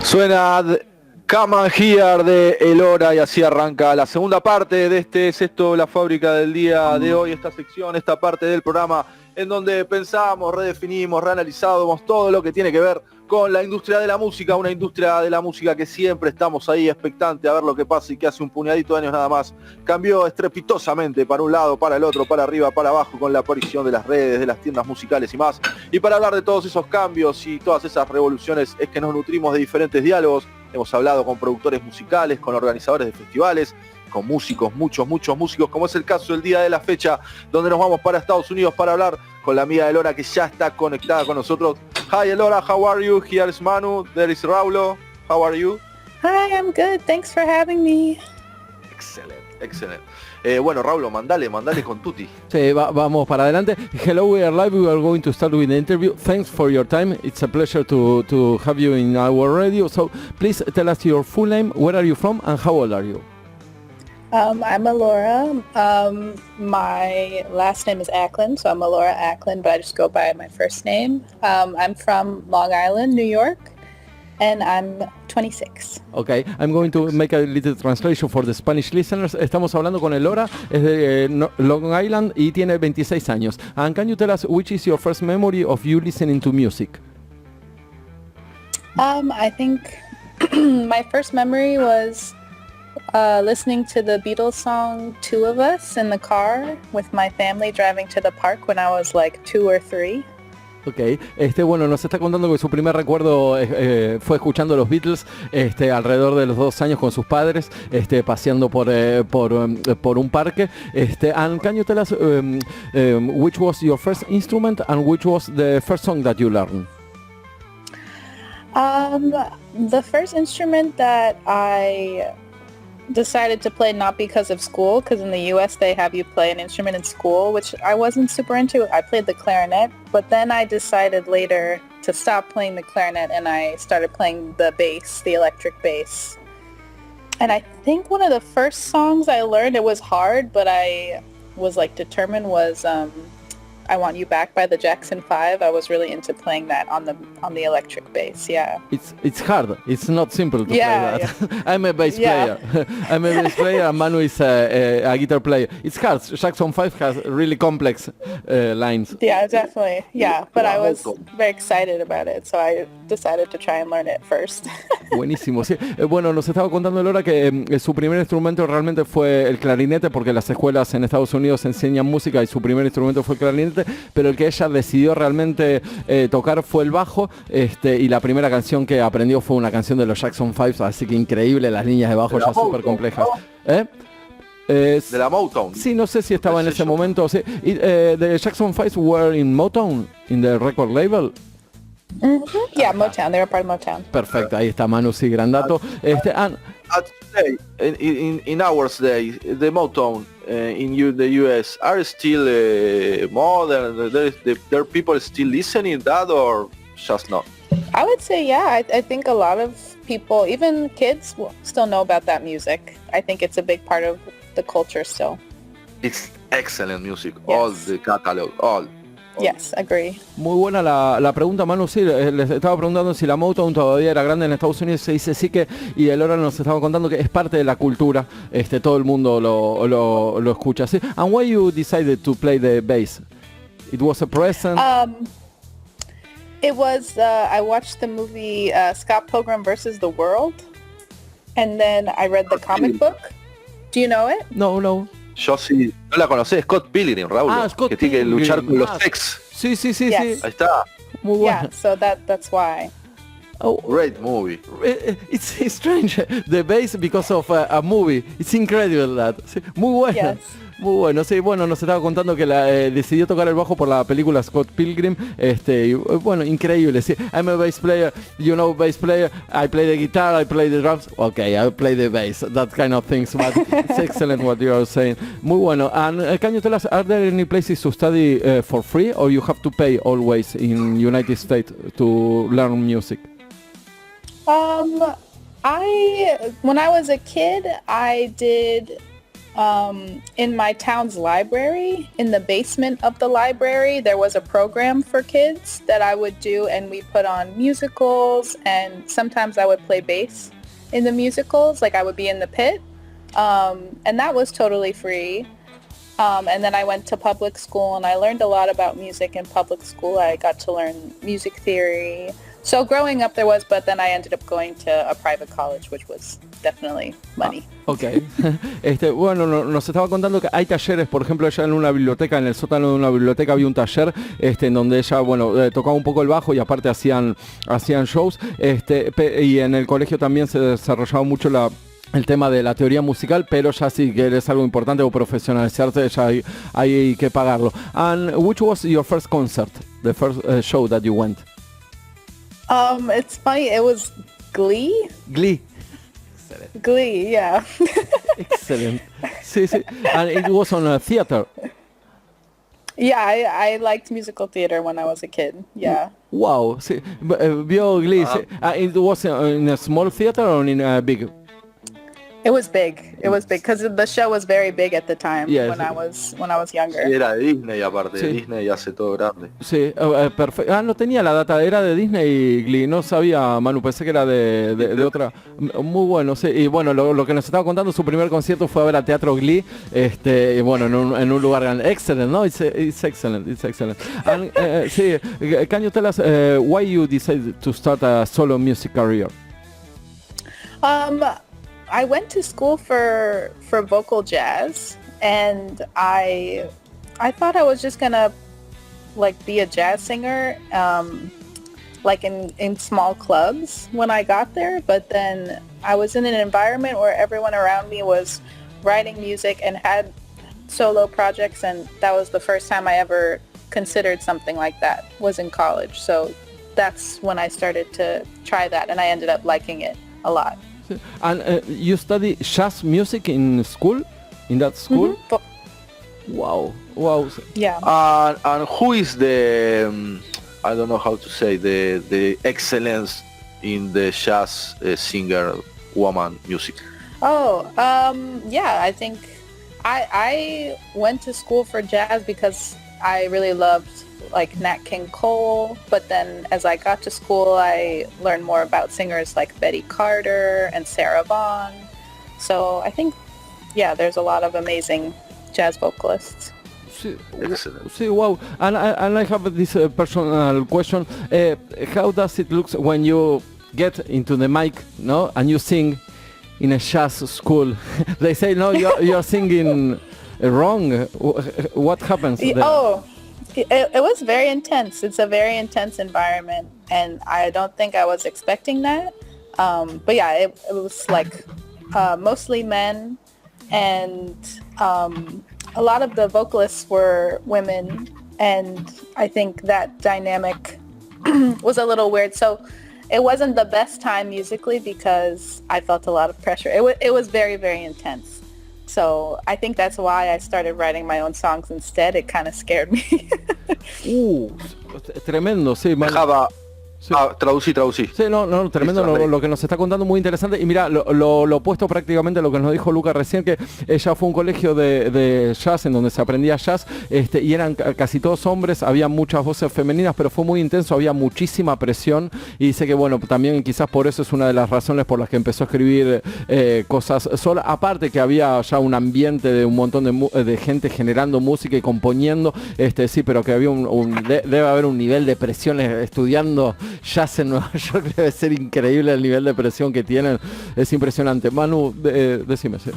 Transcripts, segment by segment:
Suena Come on Here de ELORA y así arranca la segunda parte de este Es esto la fábrica del día de hoy, esta sección, esta parte del programa en donde pensamos, redefinimos, reanalizamos todo lo que tiene que ver con la industria de la música, una industria de la música que siempre estamos ahí expectante a ver lo que pasa y que hace un puñadito de años nada más cambió estrepitosamente para un lado, para el otro, para arriba, para abajo con la aparición de las redes, de las tiendas musicales y más. Y para hablar de todos esos cambios y todas esas revoluciones es que nos nutrimos de diferentes diálogos. Hemos hablado con productores musicales, con organizadores de festivales, con músicos, muchos músicos, como es el caso del día de la fecha, donde nos vamos para Estados Unidos para hablar con la amiga ELORA que ya está conectada con nosotros. Hi ELORA, how are you? Here is Manu, there is Raulo. How are you? Hi, I'm good. Thanks for having me. Excelente. Bueno, Raulo, mandale con tutti. Sí, vamos para adelante. Hello, we are live. We are going to start with the interview. Thanks for your time. It's a pleasure to have you in our radio. So please tell us your full name, where are you from, and how old are you? I'm ELORA. My last name is Ackland, so I'm ELORA Ackland, but I just go by my first name. I'm from Long Island, New York, and I'm 26. Okay, I'm going to make a little translation for the Spanish listeners. Estamos hablando con ELORA, es de Long Island y tiene 26 años. And can you tell us which is your first memory of you listening to music? I think my first memory was listening to the Beatles song Two of Us in the car with my family driving to the park when I was like 2 or 3. Ok, bueno, nos está contando que su primer recuerdo fue escuchando los Beatles alrededor de los 2 años con sus padres, paseando por un parque. And can you tell us which was your first instrument and which was the first song that you learned? The first instrument that I decided to play, not because of school, because in the US they have you play an instrument in school, which I wasn't super into. I played the clarinet, but then I decided later to stop playing the clarinet and I started playing the bass, the electric bass. And I think one of the first songs I learned, it was hard, but I was like determined, was I Want You Back by the Jackson 5. I was really into playing that on the electric bass. Yeah. It's hard. It's not simple to play that. Yeah. I'm a bass player. I'm a bass player and Manu is a guitar player. It's hard. Jackson 5 has really complex lines. Yeah, definitely. Yeah, but I was very excited about it, so I decided to try and learn it first. Buenísimo, sí. Bueno, nos estaba contando ELORA que su primer instrumento realmente fue el clarinete, porque las escuelas en Estados Unidos enseñan música y su primer instrumento fue el clarinete, pero el que ella decidió realmente tocar fue el bajo, y la primera canción que aprendió fue una canción de los Jackson 5, así que increíble, las líneas de bajo ya súper complejas. De la Motown. Sí, no sé si estaba en ese momento. Sí. The Jackson 5 were in Motown, in the record label. Mm-hmm. Yeah, Motown. They were part of Motown. Perfecto, ahí está Manu, sí, gran dato. Today, in our day, the Motown in the US are still modern. There are people still listening that, or just not? I would say, yeah. I think a lot of people, even kids, still know about that music. I think it's a big part of the culture still. It's excellent music. Yes. All the catalog, all. Yes, agree. Muy buena la pregunta, Manu. Sí, les estaba preguntando si la Motown todavía era grande en Estados Unidos. Se dice sí que, y ELORA nos estaba contando que es parte de la cultura. Todo el mundo lo escucha. ¿Sí? And why you decided to play the bass? It was a present. It was. I watched the movie Scott Pilgrim vs. the World, and then I read the comic book. Do you know it? No. Yo sí, no la conocí, Scott Pilgrim, Raúl, que tiene que luchar con los sex. Sí. Yes. Sí. Ahí está. Muy bueno. Yeah, so that's why. Oh, great movie. It's strange, the bass because of a movie. It's incredible that. Sí, muy bueno. Yes. Muy bueno, sí, bueno, nos estaba contando que decidió tocar el bajo por la película Scott Pilgrim, y, bueno, increíble, sí. I'm a bass player, you know, bass player, I play the guitar, I play the drums, okay, I play the bass, that kind of things, but it's excellent what you are saying. Muy bueno, and can you tell us, are there any places to study for free, or you have to pay always in United States to learn music? When I was a kid, I did in my town's library, in the basement of the library, there was a program for kids that I would do, and we put on musicals, and sometimes I would play bass in the musicals, like I would be in the pit, and that was totally free. And then I went to public school, and I learned a lot about music in public school. I got to learn music theory. So growing up there was, but then I ended up going to a private college, which was definitely money. Ok. Bueno, nos estaba contando que hay talleres, por ejemplo, ella en una biblioteca, en el sótano de una biblioteca había un taller en donde ella, bueno, tocaba un poco el bajo y aparte hacían shows. Y en el colegio también se desarrollaba mucho el tema de la teoría musical, pero ya sí que es algo importante o profesionalizarse, ya hay que pagarlo. And which was your first concert, the first show that you went? It's funny, it was Glee. Glee. Glee, yeah. Excellent. Sí, sí. And it was on a theater. Yeah, I liked musical theater when I was a kid. Yeah. Wow. Sí. Vio Glee. Sí. It was in a small theater or in a big? It was big. It was big because the show was very big at the time Yes. when I was younger. Sí, era de Disney aparte, Sí. Disney hace todo grande. Sí, perfecto. No tenía la data, era de Disney Glee, no sabía, Manu, pensé que era de otra. Muy bueno, sí. Y bueno, lo que nos estaba contando, su primer concierto fue a ver a Teatro Glee, y bueno, en un lugar grande. Excellent, ¿no? It's excellent, it's excellent. And, sí, can you tell us why you decided to start a solo music career? I went to school for vocal jazz, and I thought I was just gonna like be a jazz singer, like in small clubs when I got there. But then I was in an environment where everyone around me was writing music and had solo projects, and that was the first time I ever considered something like that, was in college. So that's when I started to try that, and I ended up liking it a lot. And you study jazz music in school? In that school? Mm-hmm. Wow. Yeah. And who is the, I don't know how to say, the excellence in the jazz singer woman music? Yeah, I think I went to school for jazz because I really loved like Nat King Cole, but then as I got to school I learned more about singers like Betty Carter and Sarah Vaughan. So I think, yeah, there's a lot of amazing jazz vocalists. Excellent. See, wow. And I have this personal question. How does it look when you get into the mic, no, and you sing in a jazz school? They say, no, you're singing wrong. What happens there? It was very intense. It's a very intense environment, and I don't think I was expecting that. But yeah, it was like mostly men, and a lot of the vocalists were women, and I think that dynamic was a little weird. So it wasn't the best time musically because I felt a lot of pressure. It was very, very intense. So I think that's why I started writing my own songs instead. It kind of scared me. Tremendo, sí. Dejaba... Sí. Traducí. Sí, no, tremendo lo que nos está contando, muy interesante. Y mira, lo opuesto prácticamente a lo que nos dijo Luca recién, que ella fue a un colegio de jazz en donde se aprendía jazz, y eran casi todos hombres, había muchas voces femeninas, pero fue muy intenso, había muchísima presión, y dice que bueno, también quizás por eso es una de las razones por las que empezó a escribir cosas sola, aparte que había ya un ambiente de un montón de gente generando música y componiendo, sí, pero que había debe haber un nivel de presión estudiando jazz en Nueva York. Debe ser increíble el nivel de presión que tienen, es impresionante. Manu, decime. Sí.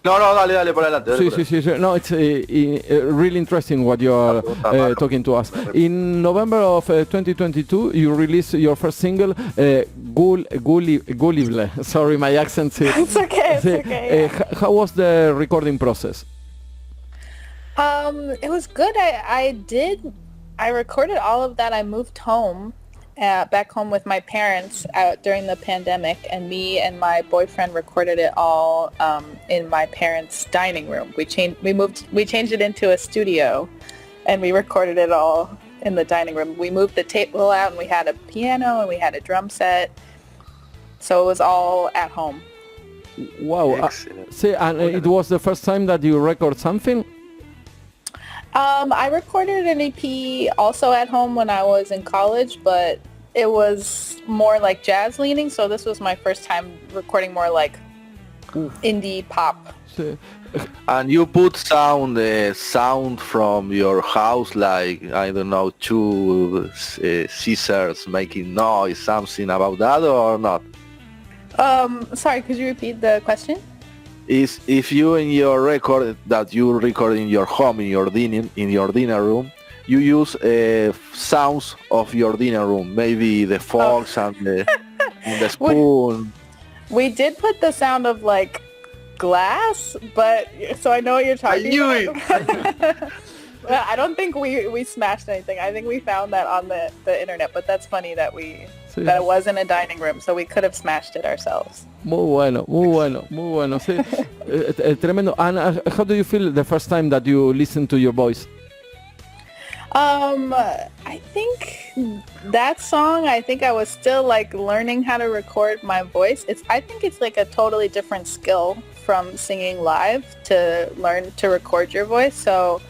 No, dale por adelante. Sí. No, it's really interesting what you are talking to us. In November of 2022, you released your first single, Gullible. Sorry, my accent. It's okay. Yeah. How was the recording process? It was good. I recorded all of that. I moved home, back home with my parents during the pandemic, and me and my boyfriend recorded it all in my parents' dining room. We changed it into a studio, and we recorded it all in the dining room. We moved the table out, and we had a piano, and we had a drum set, so it was all at home. Wow. Excellent. And it was the first time that you record something? I recorded an EP also at home when I was in college, but it was more like jazz leaning, so this was my first time recording more like indie pop. Sí. And you put sound from your house, like, I don't know, two scissors making noise, something about that, or not? Sorry, could you repeat the question? Is if you in your record that you record in your home, in your dinner room, you use sounds of your dinner room, maybe the forks and the spoon. We did put the sound of like glass, but so I know what you're talking I knew about. Well, I don't think we smashed anything. I think we found that on the internet, but that's funny that that it was in a dining room, so we could have smashed it ourselves. Muy bueno. Sí. Tremendo. And how do you feel the first time that you listen to your voice? I think that song, I think I was still like learning how to record my voice. I think it's like a totally different skill from singing live to learn to record your voice. So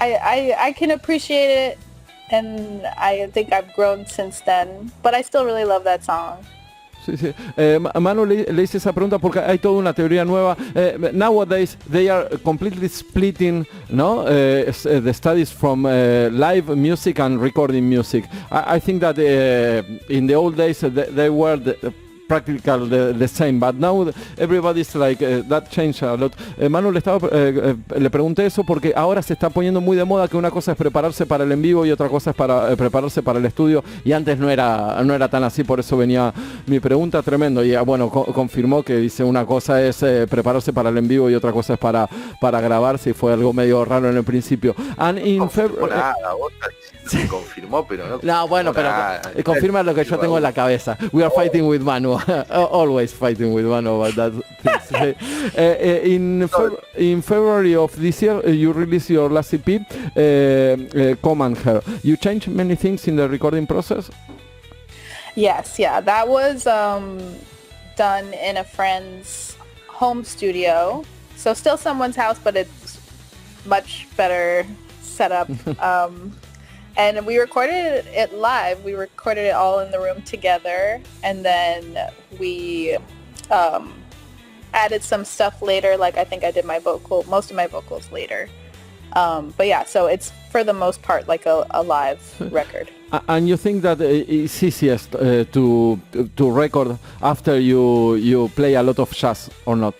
I can appreciate it, and I think I've grown since then, but I still really love that song. Sí. Manu le hice esa pregunta porque hay toda una teoría nueva. Nowadays they are completely splitting, no, the studies from live music and recording music. I think that in the old days they were practically the same, but now everybody's like that changed a lot. Manu le pregunté eso porque ahora se está poniendo muy de moda que una cosa es prepararse para el en vivo y otra cosa es para prepararse para el estudio, y antes no era tan así, por eso venía mi pregunta. Tremendo. Y bueno, confirmó que dice una cosa es prepararse para el en vivo y otra cosa es para grabarse, y fue algo medio raro en el principio. And in February se confirmó, pero no. No, bueno, pero confirma lo que yo tengo en la cabeza. We are fighting with Manu. Always fighting with Manu about that thing. In February of this year, you released your last EP, Come and Her. You changed many things in the recording process? Yes, yeah. That was done in a friend's home studio. So still someone's house, but it's much better set up. And we recorded it live. We recorded it all in the room together, and then we added some stuff later. Like I think I did most of my vocals later. But yeah, so it's for the most part like a live record. And you think that it's easiest to record after you play a lot of jazz or not?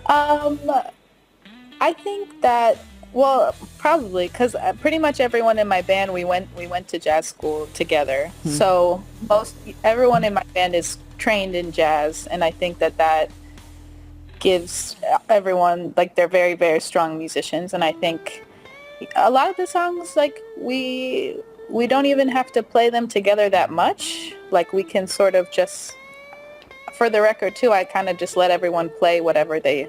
I think that. Well, probably, because pretty much everyone in my band, we went to jazz school together. Mm-hmm. So everyone in my band is trained in jazz, and I think that gives everyone, like, they're very, very strong musicians. And I think a lot of the songs, like, we don't even have to play them together that much. Like, we can sort of just, for the record too, I kind of just let everyone play whatever they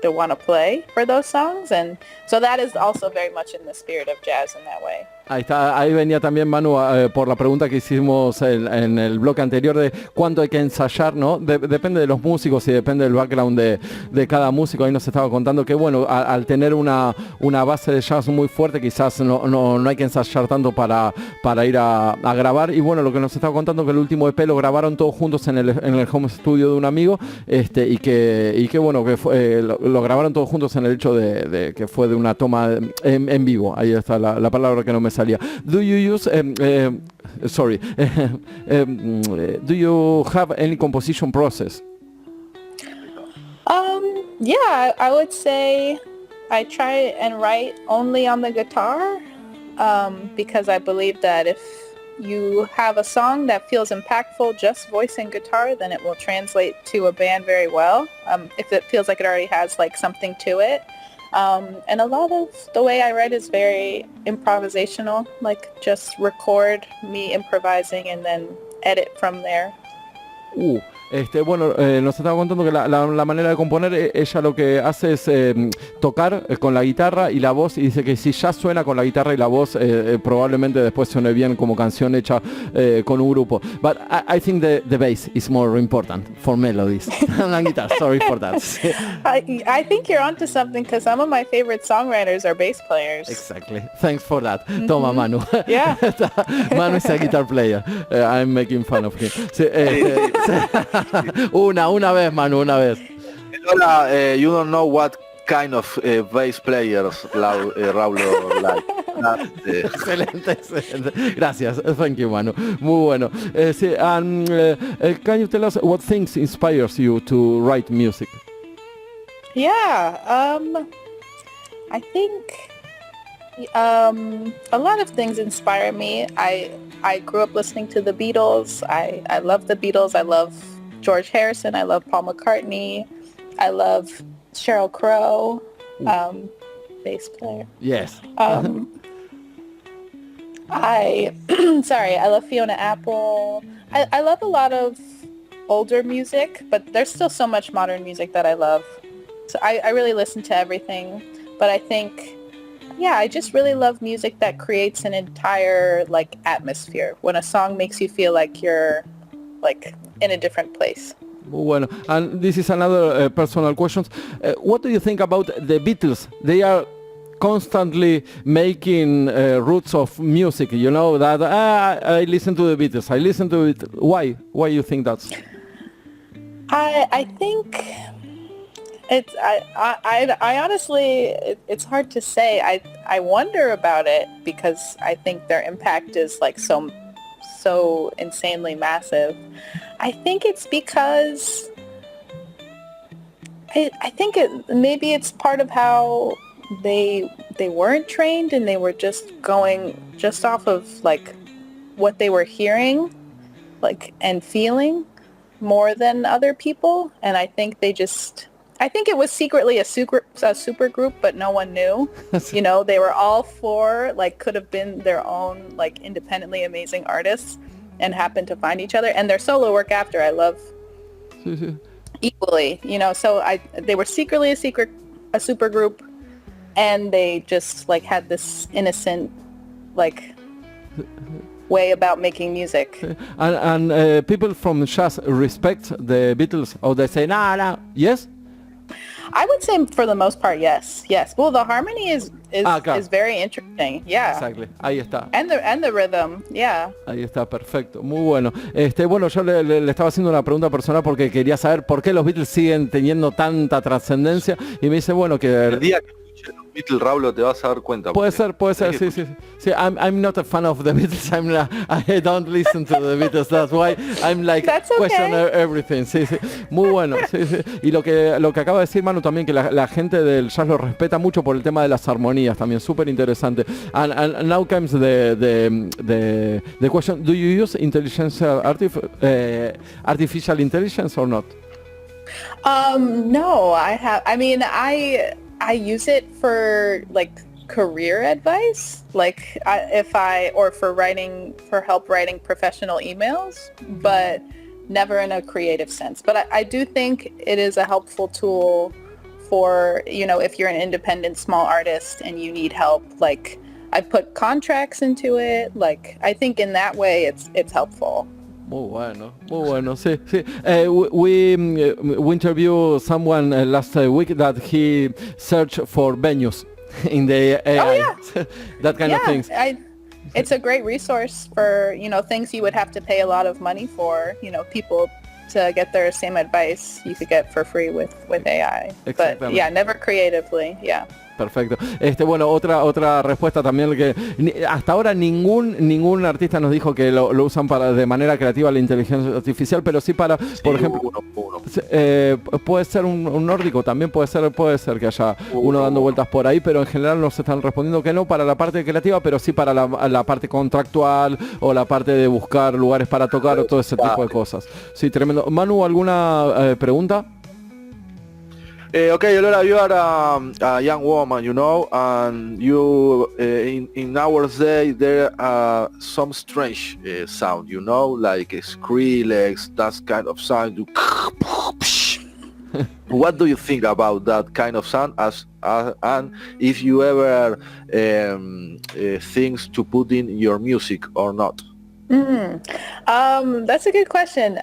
want to play for those songs, and so that is also very much in the spirit of jazz in that way. Ahí venía también Manu por la pregunta que hicimos en el bloque anterior de cuánto hay que ensayar, ¿no? Depende de los músicos y depende del background de cada músico. Ahí nos estaba contando que, bueno, al tener una base de jazz muy fuerte, quizás no hay que ensayar tanto para ir a grabar. Y bueno, lo que nos estaba contando que el último EP lo grabaron todos juntos en el home studio de un amigo, y que bueno, que lo grabaron todos juntos en el hecho de que fue de una toma en vivo. Ahí está la palabra que no me salía. Do you use do you have any composition process? Yeah, I would say I try and write only on the guitar, because I believe that if you have a song that feels impactful, just voice and guitar, then it will translate to a band very well. If it feels like it already has like something to it. And a lot of the way I write is very improvisational, like just record me improvising and then edit from there. Bueno, nos estaba contando que la manera de componer, ella lo que hace es tocar con la guitarra y la voz, y dice que si ya suena con la guitarra y la voz, probablemente después suene bien como canción hecha con un grupo. But I think the bass is more important for melodies than guitar. Sorry for that. I think you're onto something because some of my favorite songwriters are bass players. Exactly. Thanks for that. Toma, Manu. Yeah. Manu is a guitar player. I'm making fun of him. Sí, una vez, Manu, una vez. Hola, you don't know what kind of bass players Raúl like. Excelente. Gracias. Thank you, Manu. Muy bueno. Sí, and can you tell us what things inspires you to write music? Yeah. I think a lot of things inspire me. I grew up listening to the Beatles. I love the Beatles. I love George Harrison. I love Paul McCartney. I love Sheryl Crow, bass player. Yes. I love Fiona Apple. I love a lot of older music, but there's still so much modern music that I love. So I really listen to everything, but I think, I just really love music that creates an entire like atmosphere. When a song makes you feel like you're like in a different place. Bueno, and this is another personal question. What do you think about the Beatles? They are constantly making roots of music. You know that I listen to the Beatles. I listen to it. Why? Why you think that's? I think it's I honestly it's hard to say. I wonder about it because I think their impact is like so insanely massive. I think it's because I think maybe it's part of how they weren't trained and they were just going just off of like what they were hearing like and feeling more than other people, and I think it was secretly a super group, but no one knew. You know, they were all four, like, could have been their own, like, independently amazing artists and happened to find each other. And their solo work after, I love equally, you know. So they were secretly a super group, and they just, like, had this innocent, like, way about making music. And people from jazz respect the Beatles, or they say, no, yes? I would say for the most part, yes. Well, the harmony is very interesting. Yeah. Exactly. Ahí está. And the rhythm, yeah. Ahí está, perfecto. Muy bueno. Bueno, yo le estaba haciendo una pregunta personal porque quería saber por qué los Beatles siguen teniendo tanta trascendencia, y me dice, bueno, que el día que escuches los Beatles, Raúl, te vas a dar cuenta. Puede ser, sí. I'm not a fan of the Beatles. I don't listen to the Beatles. That's why I'm like question everything. Sí. Muy bueno. Sí. Y lo que acaba de decir Manu también, que la gente del jazz lo respeta mucho por el tema de las armonías, también súper interesante. And now comes the question: do you use artificial intelligence or not? No, I use it for like career advice, like for help writing professional emails, but never in a creative sense. But I do think it is a helpful tool for, you know, if you're an independent small artist and you need help. Like, I put contracts into it. Like, I think in that way it's helpful. Muy bueno, sí. We interviewed someone last week that he searched for venues in the AI. Oh, yeah. That kind of things. It's a great resource for, you know, things you would have to pay a lot of money for, you know, people to get their same advice you could get for free with AI. But yeah, never creatively, yeah. Perfecto. Bueno, otra respuesta también, que hasta ahora ningún artista nos dijo que lo usan de manera creativa la inteligencia artificial, pero sí para, por ejemplo, puede ser un nórdico, también puede ser que haya uno dando vueltas por ahí, pero en general nos están respondiendo que no para la parte creativa, pero sí para la parte contractual o la parte de buscar lugares para tocar o todo ese tipo de cosas. Sí, tremendo. Manu, ¿alguna pregunta? Okay, Elora, you are a young woman, and you in our day there are some strange sound, like Skrillex, that kind of sound. What do you think about that kind of sound? And if you ever things to put in your music or not? That's a good question.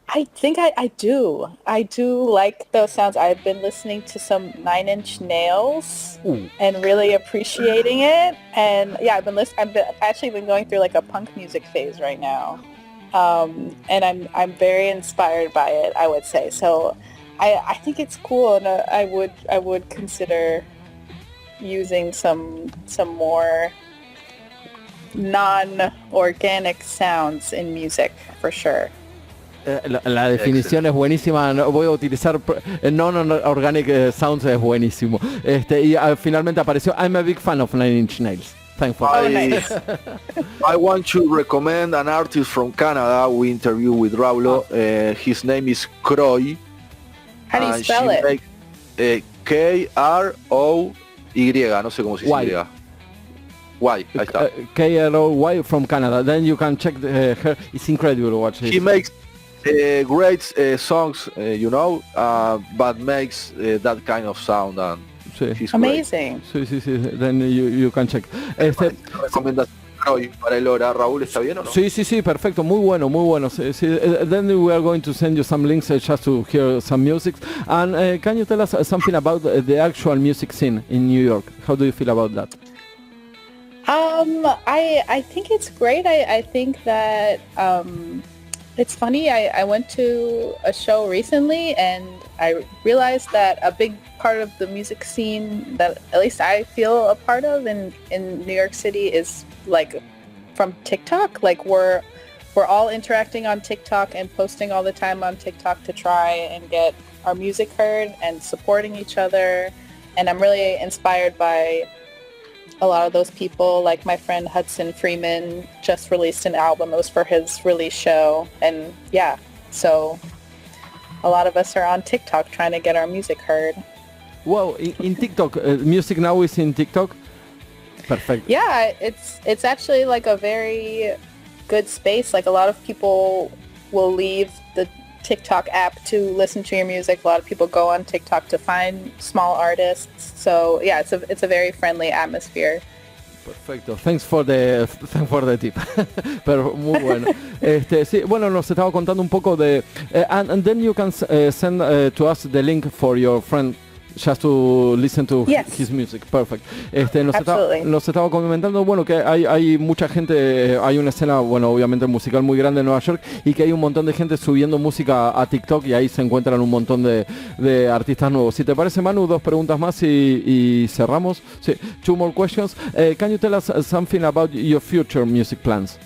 I think I do. I do like those sounds. I've been listening to some Nine Inch Nails and really appreciating it. And yeah, I've actually been going through like a punk music phase right now. And I'm very inspired by it, I would say. So I think it's cool, and I would consider using some more non-organic sounds in music for sure. La definición es buenísima. Voy a utilizar non-organic sounds, es buenísimo. Y finalmente apareció I'm a big fan of Nine Inch Nails. Nice. I want to recommend an artist from Canada we interviewed with Raulo. His name is Croy. How do you spell it? Kroy, no sé cómo se dice Y. Ahí está. Kroy from Canada. Then you can check her. It's incredible what she makes great songs, but makes that kind of sound, and she's amazing. Sí. Then you can check. Recomendación para ELORA. Raúl, ¿está bien o no? Sí, perfecto, muy bueno. Sí. Then we are going to send you some links just to hear some music. And can you tell us something about the actual music scene in New York? How do you feel about that? I think it's great. I think that it's funny. I went to a show recently and I realized that a big part of the music scene that at least I feel a part of in New York City is like from TikTok. Like we're all interacting on TikTok and posting all the time on TikTok to try and get our music heard and supporting each other. And I'm really inspired by a lot of those people. Like my friend Hudson Freeman just released an album. It was for his release show. And yeah, so a lot of us are on TikTok trying to get our music heard. Wow, in TikTok, music now is in TikTok? Perfect. Yeah, it's actually like a very good space. Like a lot of people will leave the TikTok app to listen to your music. A lot of people go on TikTok to find small artists. So yeah, it's a very friendly atmosphere. Perfecto, thanks for the tip. Pero muy bueno. Sí, bueno, nos estaba contando un poco de and then you can send to us the link for your friend just to listen to his music. Perfect. Nos estaba comentando, bueno, que hay mucha gente, hay una escena, bueno, obviamente musical muy grande en Nueva York y que hay un montón de gente subiendo música a TikTok y ahí se encuentran un montón de artistas nuevos. Si te parece, Manu, 2 preguntas más y cerramos. Sí, 2 more questions. Can you tell us something about your future music plans?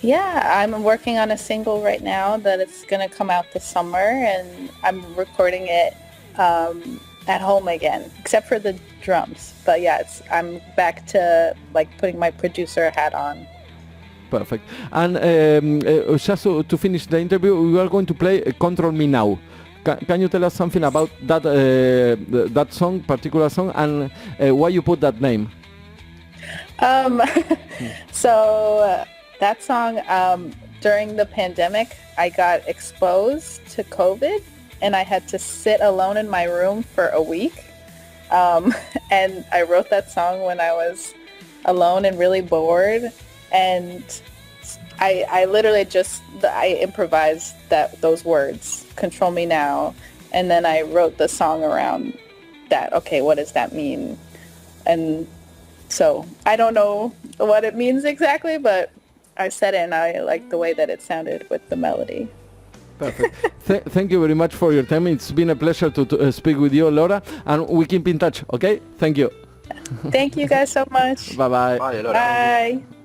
Yeah, I'm working on a single right now that it's going to come out this summer, and I'm recording it at home again, except for the drums. But yeah, I'm back to like putting my producer hat on. Perfect. And just to finish the interview, we are going to play Control Me Now. Can you tell us something about that song, particular song, and why you put that name? So that song, during the pandemic, I got exposed to COVID. And I had to sit alone in my room for a week. And I wrote that song when I was alone and really bored. And I literally I improvised those words, Control Me Now. And then I wrote the song around that. Okay, what does that mean? And so I don't know what it means exactly, but I said it and I liked the way that it sounded with the melody. Perfect. Thank you very much for your time. It's been a pleasure to speak with you, Laura, and we keep in touch, okay? Thank you. Thank you guys so much. Bye-bye. Bye, Laura. Bye.